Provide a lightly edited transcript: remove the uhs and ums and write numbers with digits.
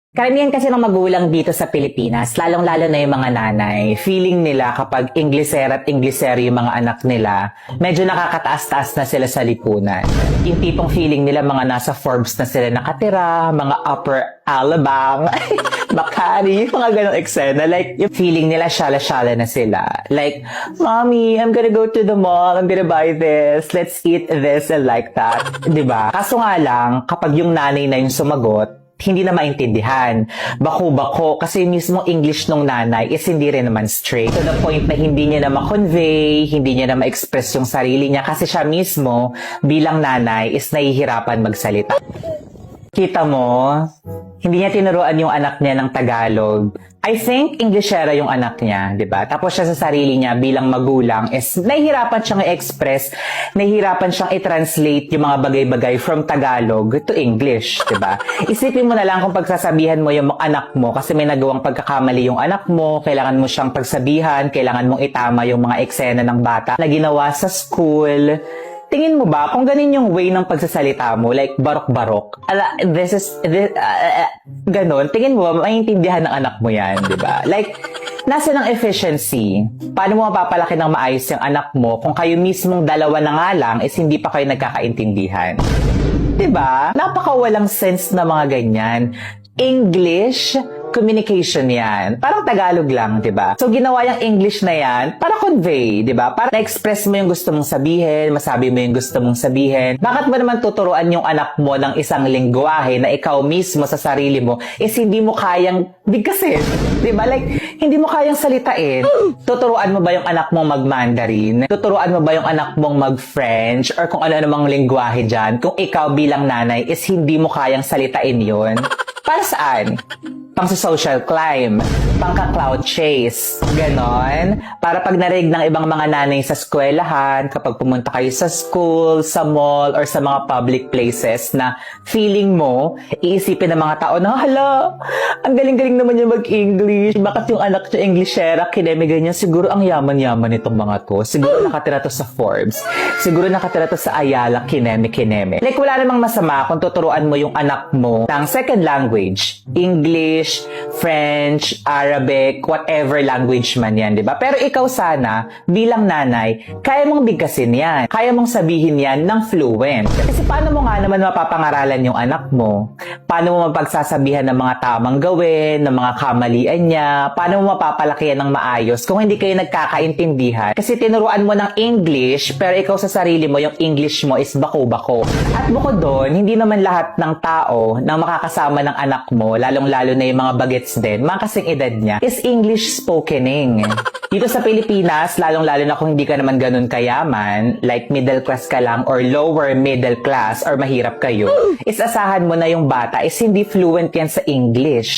Karamihan kasi ng magulang dito sa Pilipinas, lalong-lalo na yung mga nanay, feeling nila kapag Inglesera at Inglesero yung mga anak nila, medyo nakakataas-taas na sila sa lipunan. Yung tipong feeling nila mga nasa Forbes na sila nakatira, mga upper Alabang, Makati, mga ganong eksena. Like, yung feeling nila shala-shala na sila. Like, Mommy, I'm gonna go to the mall, I'm gonna buy this, let's eat this and like that. Diba? Kaso nga lang, kapag yung nanay na yung sumagot, hindi na maintindihan. Bako-bako kasi mismo English nung nanay is hindi rin naman straight. To the point na hindi niya na ma-convey, hindi niya na ma-express yung sarili niya kasi siya mismo bilang nanay is nahihirapan magsalita. Kita mo, hindi niya tinuruan yung anak niya ng Tagalog. I think Inglesera yung anak niya, di ba? Tapos siya sa sarili niya bilang magulang is nahihirapan siyang i-express, nahihirapan siyang i-translate yung mga bagay-bagay from Tagalog to English, di ba? Isipin mo na lang kung pagsasabihan mo yung anak mo kasi may nagawang pagkakamali yung anak mo, kailangan mo siyang pagsabihan, kailangan mong itama yung mga eksena ng bata na ginawa sa school. Tingin mo ba, kung ganun yung way ng pagsasalita mo, like barok-barok, ganon, tingin mo ba, maintindihan ng anak mo yan, di ba? Like, nasa ng efficiency. Paano mo mapapalaki ng maayos yung anak mo kung kayo mismong dalawa na nga lang is hindi pa kayo nagkakaintindihan? Di ba? Napakawalang sense na mga ganyan. English, communication yan. Parang Tagalog lang, di ba? So, ginawa yung English na yan para convey, di ba? Para na-express mo yung gusto mong sabihin, masabi mo yung gusto mong sabihin. Bakit mo naman tuturuan yung anak mo ng isang lengguwahe na ikaw mismo sa sarili mo is hindi mo kayang bigkasin? Di ba? Like, hindi mo kayang salitain. Tuturuan mo ba yung anak mong mag-Mandarin? Tuturuan mo ba yung anak mong mag-French? Or kung ano namang lengguwahe dyan? Kung ikaw bilang nanay is hindi mo kayang salitain yon. Para saan? Pang sa social climb, pang ka-cloud chase, ganon. Para pag narinig ng ibang mga nanay sa eskwelahan, kapag pumunta kayo sa school, sa mall, or sa mga public places na feeling mo, iisipin ng mga tao na, hala, ang galing-galing naman yung mag-English. Bakit yung anak niya Englishera, kinemigan niya, siguro ang yaman-yaman itong mga to. Siguro nakatira to sa Forbes. Siguro nakatira to sa Ayala, kineme-kineme. Like, wala namang masama kung tuturuan mo yung anak mo ng second language, English, French, Arabic, whatever language man yan, di ba? Pero ikaw sana, bilang nanay, kaya mong bigkasin yan. Kaya mong sabihin yan ng fluent. Kasi paano mo nga naman mapapangaralan yung anak mo? Paano mo mapagsasabihan ng mga tamang gawin, ng mga kamalian niya? Paano mo mapapalaki yan ng maayos kung hindi kayo nagkakaintindihan? Kasi tinuruan mo ng English, pero ikaw sa sarili mo, yung English mo is bako-bako. At bukod doon, hindi naman lahat ng tao na makakasama ng anak mo, lalong-lalo na yung mga bagets din, mga kasing edad niya, is English spokening. Dito sa Pilipinas, lalong-lalo na kung hindi ka naman ganun kayaman, like middle class ka lang or lower middle class or mahirap kayo, is asahan mo na yung bata is hindi fluent yan sa English.